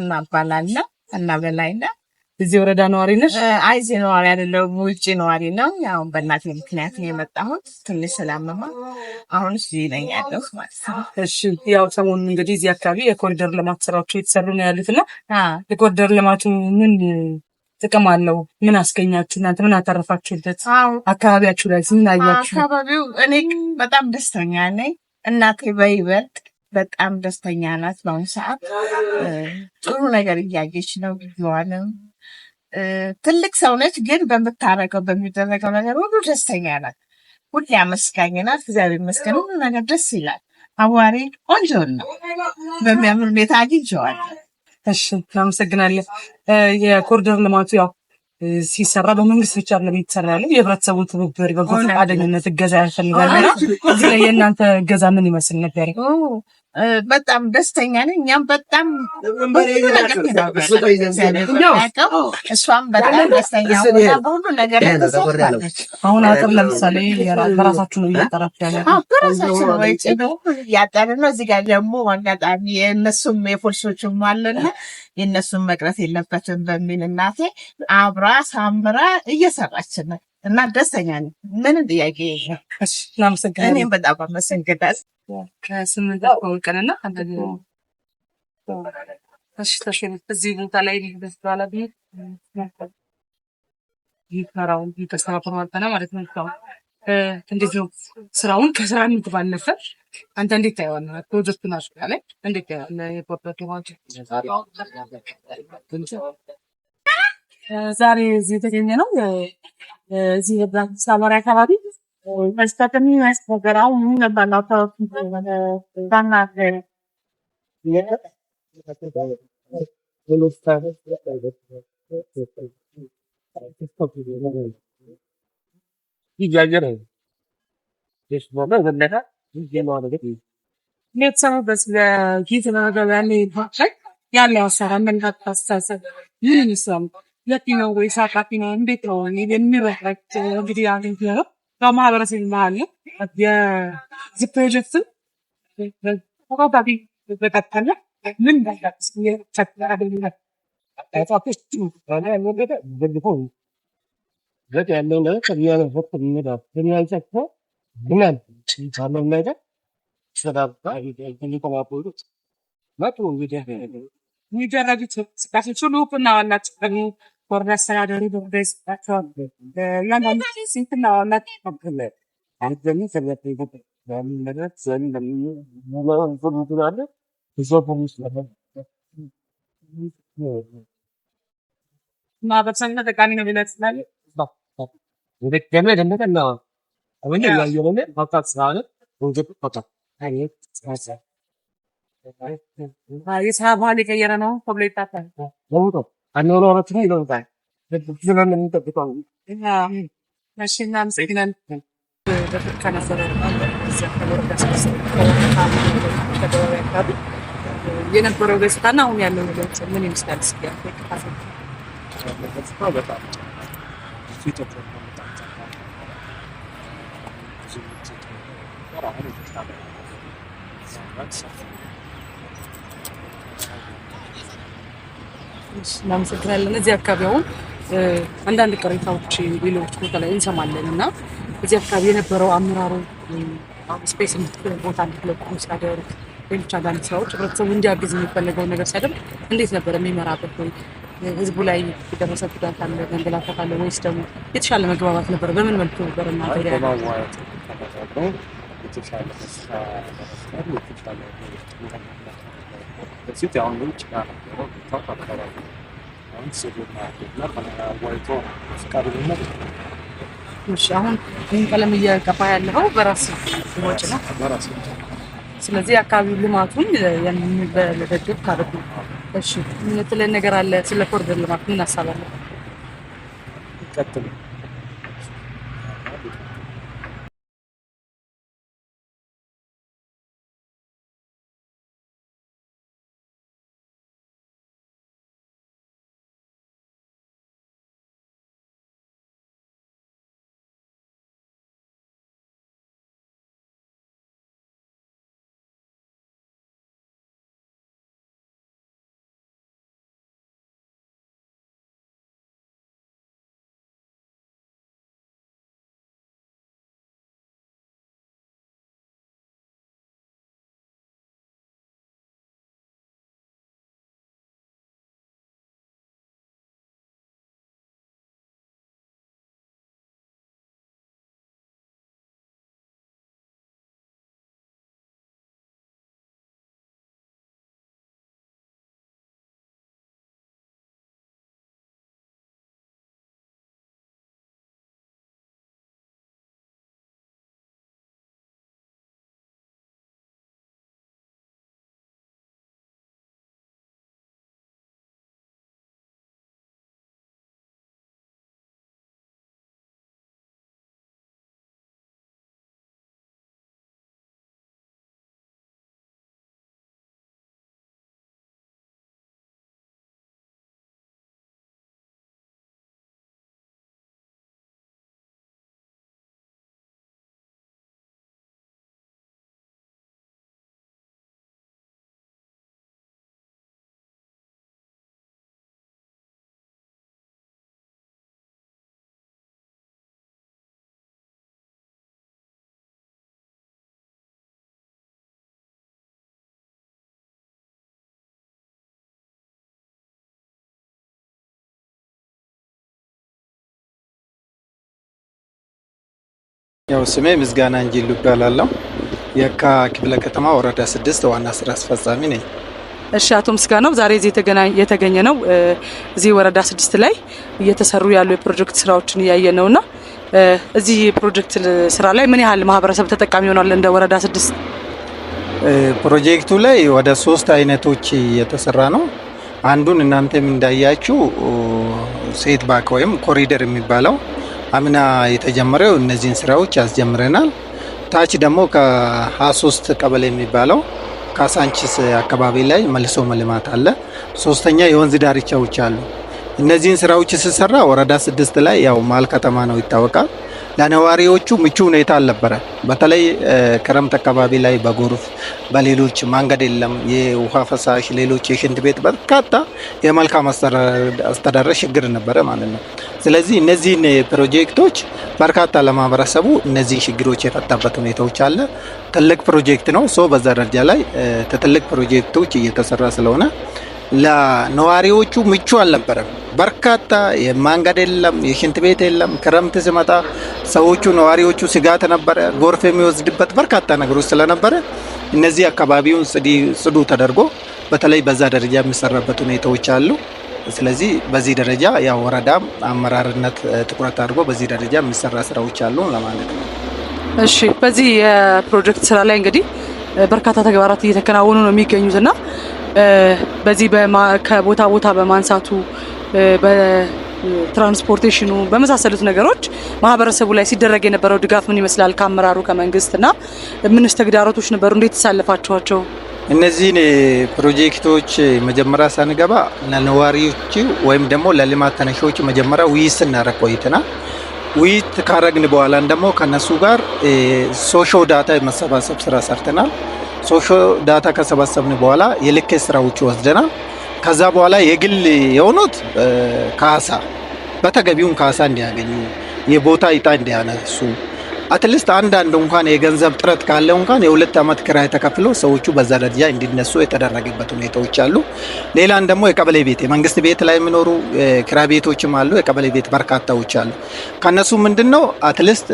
እናባላለሁ እና በላይና እዚህ ወረዳ ነዋሪ ነሽ? አይ እዚህ ነዋሪ አይደለሁም፣ ውጭ ነዋሪ ነው። ያው በእናቴ ምክንያት ነው የመጣሁት። ትንሽ ስላመማ አሁን እዚህ ነኝ ያለሁት ማለት ነው። እሺ ያው ሰሞኑን እንግዲህ እዚህ አካባቢ የኮሪደር ልማት ስራዎች እየተሰሩ ነው ያሉትና የኮሪደር ልማቱ ምን ጥቅም አለው? ምን አስገኛችሁ? እናንተ ምን አተረፋችሁበት? አካባቢያችሁ ላይ ምን አያችሁ? አካባቢው እኔ በጣም ደስተኛ ነኝ። እናቴ በይበልጥ በጣም ደስተኛ ናት። በአሁኑ ሰዓት ጥሩ ነገር እያየች ነው። ጊዜዋንም ትልቅ ሰው ነች፣ ግን በምታረገው በሚደረገው ነገር ሁሉ ደስተኛ ናት። ሁሌ አመስጋኝ ናት። እግዚአብሔር ይመስገን፣ ሁሉ ነገር ደስ ይላል። አዋሪ ቆንጆ ነው። በሚያምር ሁኔታ አግኝቼዋለሁ። እሺ እናመሰግናለን። የኮሪደር ልማቱ ያው ሲሰራ በመንግስት ብቻ አይደለም የተሰራ ያለው፣ የህብረተሰቡ ትብብር በጎ ፈቃደኝነት እገዛ ያስፈልጋልና እዚህ ላይ የእናንተ እገዛ ምን ይመስል ነበር? በጣም ደስተኛ ነኝ። እኛም በጣም እሷም በጣም ደስተኛ በሁሉ ነገር አሁን አጥር ለምሳሌ በራሳችሁ ነው እያጠራችሁ ያለ? በራሳችሁ ነው እያጠርን ነው። እዚህ ጋር ደግሞ አጋጣሚ የእነሱም የፖሊሶችም አለና የእነሱም መቅረት የለበትም በሚል እናቴ አብራ ሳምራ እየሰራች ነው እና ደስተኛ ነኝ። ምንም ጥያቄ የለም። እናመሰግናለን። እኔም በጣም አመሰግናለሁ። ከስምንት ቀንና እዚህ ቦታ ላይ በኋላ ይሰራውን ተስተካክሎ አልተና ማለት ነው። እንዴት ነው ስራውን ከስራ ንግድ ባለፈ አንተ እንዴት ታየዋለህ? ፕሮጀክቱን አስቀያለህ እንዴት ታየዋለህ? የፖርቶቱ ዛሬ እዚህ የተገኘ ነው እዚህ ሳማሪ አካባቢ መስጠትም ያስፈገራው ነባላው ታናገ የትኛው ወይስ አቃፊ ነው? እንዴት ነው የሚረረቅ እንግዲህ ያገኘው ከማህበረሰብ መሀል የዚህ ፕሮጀክት ተቋጣሪ በቀጠለ ምን እንዳያስ የቸገረኝ ያለው ነገር ከዚያ ነው የሚመጣ የሚያልፈው ብለን ታመም ነገር ሰዳባ የሚቆማፖሉት ማጡ እንግዲህ የሚደረጉት ስቃሴ ሁሉ እና ዋናቸው ደግሞ ወረዳ አስተዳዳሪ በጉዳይ ስጣቸው ያንዳንዱ ሲንትና ዋናት ተቀበለ አንተም ሰለፈ በሚመረት ዘንድ ሙላን ብዙ ፖሊስ ነበር ማበሰነ ተቃኒ ነው ብለህ ትላለህ ወደ ከመ ደምተና አሁን ያየውን ማጣት ሳለ ወደ ፎቶ አይት ሳሳ የሳባን የቀየረ ነው ተብሎ ይታታል ወውቶ አኖሮት ነው ይሉታል ስለምን እንጠብቀው ማሽና ምስኪናን በተከናሰረ የነበረው ገጽታና አሁን ያለው ነገር ምን ይመስላል? እስኪ በጣም እናመሰግናለን። እዚህ አካባቢውን አንዳንድ ቅሬታዎች ሌሎች ቦታ ላይ እንሰማለን እና እዚህ አካባቢ የነበረው አመራሩ ስፔስ ቦታ እንድትለቁ ሲያደርግ ሌሎች አንዳንድ ስራዎች ህብረተሰቡ እንዲያግዝ የሚፈለገውን ነገር ሲያደርግ እንዴት ነበር የሚመራበት? ወይ ህዝቡ ላይ የደረሰ ጉዳት አለ መንገላታት አለ ወይስ ደግሞ የተሻለ መግባባት ነበር? በምን መልኩ ነበር እናንተ የተሻለ በፊት አሁን ውጭ ጋር ነው ተፈቀረ አሁን ሲሉና ወይቶ ፍቃደኝነት እሺ አሁን ይህን ቀለም እየቀባ ያለው በራስ ወጪ ነው በራስ ስለዚህ አካባቢው ልማቱን በደግፍ ታደርጉ እሺ ምን የተለየ ነገር አለ ስለ ኮሪደር ልማት ምን አሳባለሁ ይቀጥል ያው ስሜ ምስጋና እንጂሉ እባላለሁ። የካ ክፍለ ከተማ ወረዳ 6 ዋና ስራ አስፈጻሚ ነኝ። እሺ አቶ ምስጋናው ዛሬ እዚህ የተገኘ ነው እዚህ ወረዳ 6 ላይ እየተሰሩ ያሉ የፕሮጀክት ስራዎችን እያየን ነውና እዚህ ፕሮጀክት ስራ ላይ ምን ያህል ማህበረሰብ ተጠቃሚ ሆኗል እንደ ወረዳ 6? ፕሮጀክቱ ላይ ወደ 3 አይነቶች እየተሰራ ነው። አንዱን እናንተም እንዳያችሁ ሴት ባክ ወይም ኮሪደር የሚባለው አምና የተጀመረው እነዚህን ስራዎች ያስጀምረናል። ታች ደግሞ ከ23 ቀበሌ የሚባለው ካሳንቺስ አካባቢ ላይ መልሶ መልማት አለ። ሶስተኛ የወንዝ ዳርቻዎች አሉ። እነዚህን ስራዎች ሲሰራ ወረዳ 6 ላይ ያው ማል ከተማ ነው ይታወቃል። ለነዋሪዎቹ ምቹ ሁኔታ አልነበረ። በተለይ ክረምት አካባቢ ላይ በጎርፍ በሌሎች መንገድ የለም፣ የውሃ ፈሳሽ፣ ሌሎች የሽንት ቤት በርካታ የመልካም አስተዳደር ችግር ነበረ ማለት ነው። ስለዚህ እነዚህን ፕሮጀክቶች በርካታ ለማህበረሰቡ እነዚህ ችግሮች የፈታበት ሁኔታዎች አለ። ትልቅ ፕሮጀክት ነው። በዛ ደረጃ ላይ ትልቅ ፕሮጀክቶች እየተሰራ ስለሆነ ለነዋሪዎቹ ምቹ አልነበረም። በርካታ የመንገድ የለም፣ የሽንት ቤት የለም። ክረምት ሲመጣ ሰዎቹ ነዋሪዎቹ ስጋት ነበረ፣ ጎርፍ የሚወስድበት በርካታ ነገሮች ስለነበረ እነዚህ አካባቢውን ጽዱ ተደርጎ በተለይ በዛ ደረጃ የሚሰራበት ሁኔታዎች አሉ። ስለዚህ በዚህ ደረጃ ያው ወረዳም አመራርነት ትኩረት አድርጎ በዚህ ደረጃ የሚሰራ ስራዎች አሉ ለማለት ነው። እሺ በዚህ የፕሮጀክት ስራ ላይ እንግዲህ በርካታ ተግባራት እየተከናወኑ ነው የሚገኙትና በዚህ ከቦታ ቦታ በማንሳቱ በትራንስፖርቴሽኑ በመሳሰሉት ነገሮች ማህበረሰቡ ላይ ሲደረግ የነበረው ድጋፍ ምን ይመስላል? ከአመራሩ ከመንግስትና ምንስ ተግዳሮቶች ነበሩ? እንዴት ተሳለፋችኋቸው? እነዚህን ፕሮጀክቶች መጀመሪያ ሳንገባ ለነዋሪዎች ወይም ደግሞ ለልማት ተነሺዎች መጀመሪያ ውይይት ስናደርግ ቆይተናል። ውይይት ካረግን በኋላ ደግሞ ከነሱ ጋር ሶሾ ዳታ የመሰባሰብ ስራ ሰርተናል። ሶሾ ዳታ ከሰባሰብን በኋላ የልኬት ስራዎች ወስደናል። ከዛ በኋላ የግል የሆኑት ካሳ በተገቢውን ካሳ እንዲያገኙ የቦታ እጣ እንዲያነሱ አትሊስት አንዳንድ እንኳን የገንዘብ ጥረት ካለ እንኳን የ2 ዓመት ክራይ ተከፍሎ ሰዎቹ በዛ ደረጃ እንዲነሱ የተደረገበት ሁኔታዎች አሉ። ሌላን ደግሞ የቀበሌ ቤት የመንግስት ቤት ላይ የሚኖሩ ክራይ ቤቶችም አሉ። የቀበሌ ቤት በርካታዎች አሉ። ከነሱ ምንድነው አትሊስት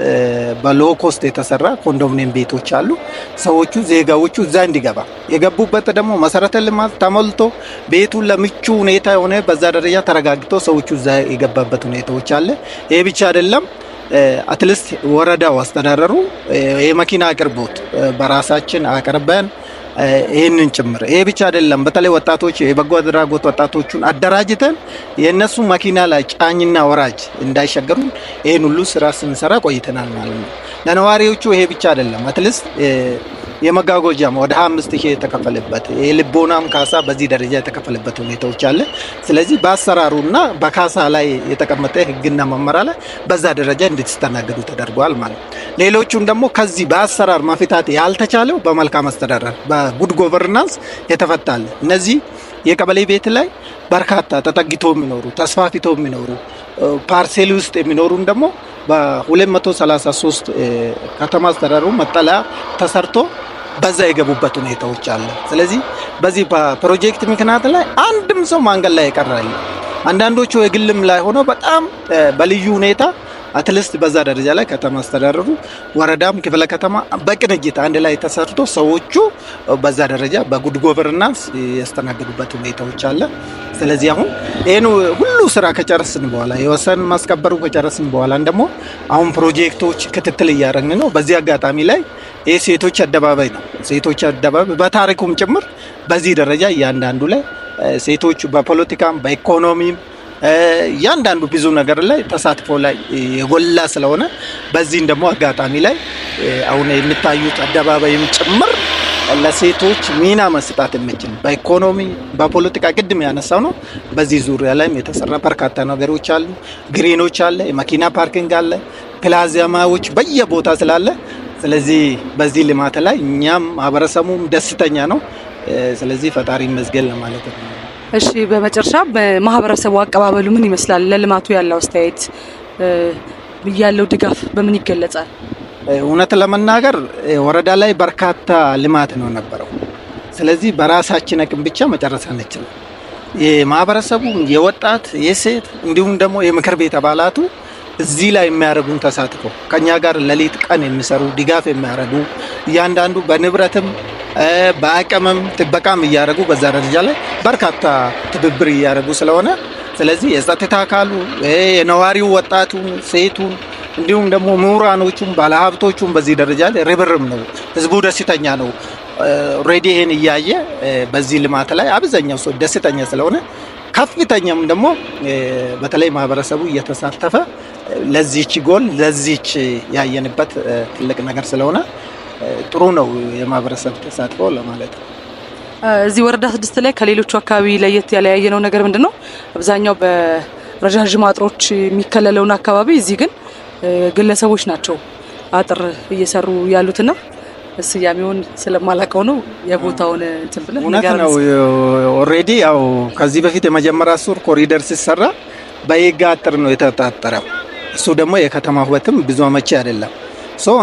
በሎ ኮስት የተሰራ ኮንዶሚኒየም ቤቶች አሉ። ሰዎቹ ዜጋዎቹ እዛ እንዲገባ የገቡበት ደግሞ መሰረተ ልማት ተሞልቶ ቤቱን ለምቹ ሁኔታ የሆነ በዛ ደረጃ ተረጋግቶ ሰዎቹ እዛ የገባበት ሁኔታዎች አለ። ይሄ ብቻ አይደለም። አትሊስት ወረዳው አስተዳደሩ የመኪና አቅርቦት በራሳችን አቅርበን ይህንን ጭምር ይሄ ብቻ አይደለም። በተለይ ወጣቶች የበጎ አድራጎት ወጣቶቹን አደራጅተን የእነሱ መኪና ላይ ጫኝና ወራጅ እንዳይሸገሩ ይህን ሁሉ ስራ ስንሰራ ቆይተናል ማለት ነው። ለነዋሪዎቹ ይሄ ብቻ አይደለም። አትሊስት የመጓጓዣም ወደ 25,000 የተከፈለበት የልቦናም ካሳ በዚህ ደረጃ የተከፈለበት ሁኔታዎች አለ። ስለዚህ በአሰራሩና በካሳ ላይ የተቀመጠ ህግና መመሪያ ላይ በዛ ደረጃ እንድትስተናገዱ ተደርጓል ማለት። ሌሎቹም ደግሞ ከዚህ በአሰራር መፍታት ያልተቻለው በመልካም አስተዳደር በጉድ ጎቨርናንስ የተፈታል። እነዚህ የቀበሌ ቤት ላይ በርካታ ተጠግቶ የሚኖሩ ተስፋፍቶ የሚኖሩ ፓርሴል ውስጥ የሚኖሩን ደግሞ በ233 ከተማ አስተዳደሩ መጠለያ ተሰርቶ በዛ የገቡበት ሁኔታዎች አለ። ስለዚህ በዚህ ፕሮጀክት ምክንያት ላይ አንድም ሰው መንገድ ላይ ይቀራል። አንዳንዶቹ የግልም ላይ ሆኖ በጣም በልዩ ሁኔታ አትሊስት በዛ ደረጃ ላይ ከተማ አስተዳደሩ ወረዳም ክፍለ ከተማ በቅንጅት አንድ ላይ ተሰርቶ ሰዎቹ በዛ ደረጃ በጉድ ጎቨርናንስ ያስተናገዱበት ሁኔታዎች አለ። ስለዚህ አሁን ይሄን ሁሉ ስራ ከጨረስን በኋላ የወሰን ማስከበሩ ከጨረስን በኋላ ደግሞ አሁን ፕሮጀክቶች ክትትል እያደረግን ነው። በዚህ አጋጣሚ ላይ የሴቶች አደባባይ ነው። ሴቶች አደባባይ በታሪኩም ጭምር በዚህ ደረጃ እያንዳንዱ ላይ ሴቶች በፖለቲካም በኢኮኖሚም እያንዳንዱ ብዙ ነገር ላይ ተሳትፎ ላይ የጎላ ስለሆነ በዚህም ደግሞ አጋጣሚ ላይ አሁን የሚታዩት አደባባይም ጭምር ለሴቶች ሚና መስጣት የሚችል በኢኮኖሚ በፖለቲካ ቅድም ያነሳው ነው። በዚህ ዙሪያ ላይም የተሰራ በርካታ ነገሮች አሉ። ግሪኖች አለ፣ የመኪና ፓርኪንግ አለ፣ ፕላዛማዎች በየቦታ ስላለ ስለዚህ በዚህ ልማት ላይ እኛም ማህበረሰቡም ደስተኛ ነው። ስለዚህ ፈጣሪ ይመስገን ለማለት ነው። እሺ በመጨረሻ በማህበረሰቡ አቀባበሉ ምን ይመስላል? ለልማቱ ያለው አስተያየት ያለው ድጋፍ በምን ይገለጻል? እውነት ለመናገር ወረዳ ላይ በርካታ ልማት ነው ነበረው። ስለዚህ በራሳችን አቅም ብቻ መጨረስ አንችልም። የማህበረሰቡ የወጣት የሴት እንዲሁም ደግሞ የምክር ቤት አባላቱ እዚህ ላይ የሚያደርጉን ተሳትፎ ከኛ ጋር ሌሊት ቀን የሚሰሩ ድጋፍ የሚያደርጉ እያንዳንዱ በንብረትም በአቅምም ጥበቃም እያደረጉ በዛ ደረጃ ላይ በርካታ ትብብር እያደረጉ ስለሆነ ስለዚህ የጸጥታ አካሉ የነዋሪው ወጣቱን ሴቱን እንዲሁም ደግሞ ምሁራኖቹም ባለሀብቶቹም በዚህ ደረጃ ላይ ርብርብ ነው። ህዝቡ ደስተኛ ነው። ኦልሬዲ ይሄን እያየ በዚህ ልማት ላይ አብዛኛው ሰው ደስተኛ ስለሆነ ከፍተኛም ደግሞ በተለይ ማህበረሰቡ እየተሳተፈ ለዚህች ጎል ለዚህች ያየንበት ትልቅ ነገር ስለሆነ ጥሩ ነው የማህበረሰብ ተሳትፎ ለማለት ነው። እዚህ ወረዳ 6 ላይ ከሌሎቹ አካባቢ ለየት ያለያየነው ነገር ምንድነው? አብዛኛው በረጃጅም አጥሮች የሚከለለውን አካባቢ እዚህ ግን ግለሰቦች ናቸው አጥር እየሰሩ ያሉትና ስያሜውን ስለማላውቀው ነው የቦታውን እንትን ብለን ነገር ነው። ኦሬዲ ያው ከዚህ በፊት የመጀመሪያ ሱር ኮሪደር ሲሰራ በየጋ አጥር ነው የተጣጠረው። እሱ ደግሞ የከተማ ውበትም ብዙ አመቺ አይደለም።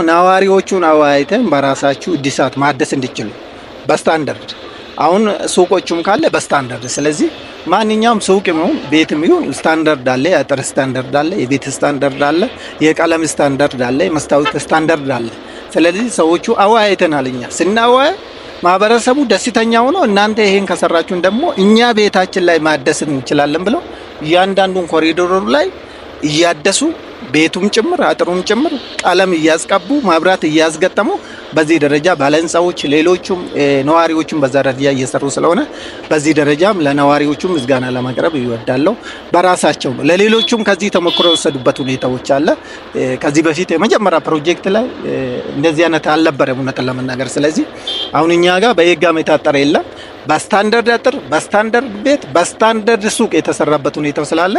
ነዋሪዎቹን አወያይተን በራሳችሁ እድሳት ማደስ እንዲችሉ በስታንዳርድ አሁን ሱቆቹም ካለ በስታንዳርድ ስለዚህ ማንኛውም ሱቅ ነው ቤትም ይሁን ስታንዳርድ አለ፣ የአጥር ስታንዳርድ አለ፣ የቤት ስታንዳርድ አለ፣ የቀለም ስታንዳርድ አለ፣ የመስታወት ስታንዳርድ አለ። ስለዚህ ሰዎቹ አወያይተናል። እኛ ስናወያይ ማህበረሰቡ ደስተኛ ሆኖ እናንተ ይሄን ከሰራችሁን ደግሞ እኛ ቤታችን ላይ ማደስ እንችላለን ብለው እያንዳንዱን ኮሪዶሩ ላይ እያደሱ ቤቱም ጭምር አጥሩም ጭምር ቀለም እያስቀቡ ማብራት እያስገጠሙ በዚህ ደረጃ ባለህንጻዎች ሌሎቹም ነዋሪዎቹም በዛ ደረጃ እየሰሩ ስለሆነ በዚህ ደረጃም ለነዋሪዎቹም ምስጋና ለማቅረብ ይወዳለው። በራሳቸው ለሌሎቹም ከዚህ ተሞክሮ የወሰዱበት ሁኔታዎች አለ። ከዚህ በፊት የመጀመሪያ ፕሮጀክት ላይ እንደዚህ አይነት አልነበረም እውነት ለመናገር። ስለዚህ አሁን እኛ ጋር በየጋም የታጠረ የለም። በስታንዳርድ አጥር፣ በስታንዳርድ ቤት፣ በስታንዳርድ ሱቅ የተሰራበት ሁኔታው ስላለ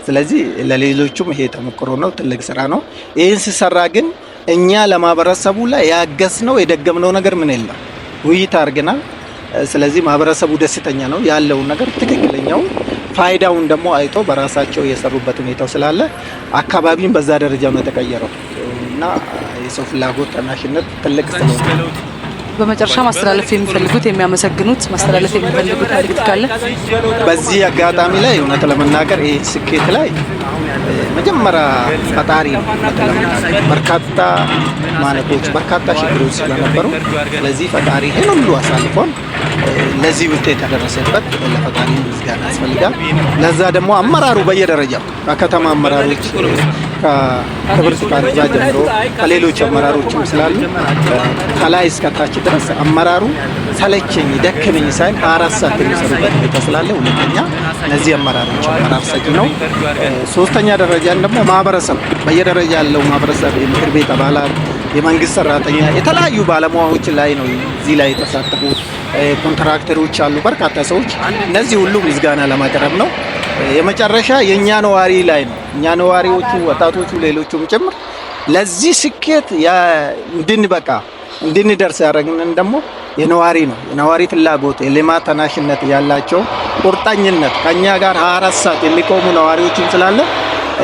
ስለዚህ ለሌሎቹም ይሄ ተሞክሮ ነው። ትልቅ ስራ ነው። ይህን ሲሰራ ግን እኛ ለማህበረሰቡ ላይ ያገዝነው የደገምነው ነገር ምን የለም። ውይይት አድርገናል። ስለዚህ ማህበረሰቡ ደስተኛ ነው ያለው ነገር ትክክለኛው ፋይዳውን ደግሞ አይቶ በራሳቸው የሰሩበት ሁኔታው ስላለ አካባቢን በዛ ደረጃ ነው የተቀየረው እና የሰው ፍላጎት ጠናሽነት ትልቅ ስለሆነ በመጨረሻ ማስተላለፍ የሚፈልጉት የሚያመሰግኑት ማስተላለፍ የሚፈልጉት መልእክት ካለ በዚህ አጋጣሚ ላይ እውነት ለመናገር ይሄ ስኬት ላይ መጀመሪያ ፈጣሪ በርካታ ማነቆች በርካታ ችግሮች ስለነበሩ ስለዚህ ፈጣሪ ይሄን ሁሉ አሳልፎን ለዚህ ውጤት የተደረሰበት ለፈጣሪ ምስጋና ያስፈልጋል። ለዛ ደግሞ አመራሩ በየደረጃው ከከተማ አመራሮች ከክብርት ካርዛ ጀምሮ ከሌሎች አመራሮችም ስላሉ ከላይ እስከ ታች ድረስ አመራሩ ሰለቸኝ ደከመኝ ሳይል 24 ሰዓት የሚሰሩበት ሁኔታ ስላለ ሁለተኛ እነዚህ አመራሮች አመራር ሰጪ ነው። ሶስተኛ ደረጃ ደግሞ ማህበረሰብ በየደረጃ ያለው ማህበረሰብ የምክር ቤት አባላት የመንግስት ሰራተኛ የተለያዩ ባለሙያዎች ላይ ነው እዚህ ላይ የተሳተፉ ኮንትራክተሮች አሉ በርካታ ሰዎች እነዚህ ሁሉ ምስጋና ለማቅረብ ነው። የመጨረሻ የኛ ነዋሪ ላይ ነው። እኛ ነዋሪዎቹ ወጣቶቹ ሌሎቹም ጭምር ለዚህ ስኬት እንድንበቃ እንድንደርስ ያደረግንን ደግሞ የነዋሪ ነው። የነዋሪ ፍላጎት የልማት ተነሳሽነት ያላቸው ቁርጠኝነት ከኛ ጋር 24 ሰዓት የሚቆሙ ነዋሪዎችም ስላለ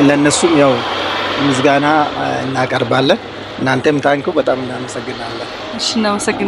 ለነሱም ያው ምስጋና እናቀርባለን። እናንተም ታንኩ በጣም እናመሰግናለን። እሺ እናመሰግናለን።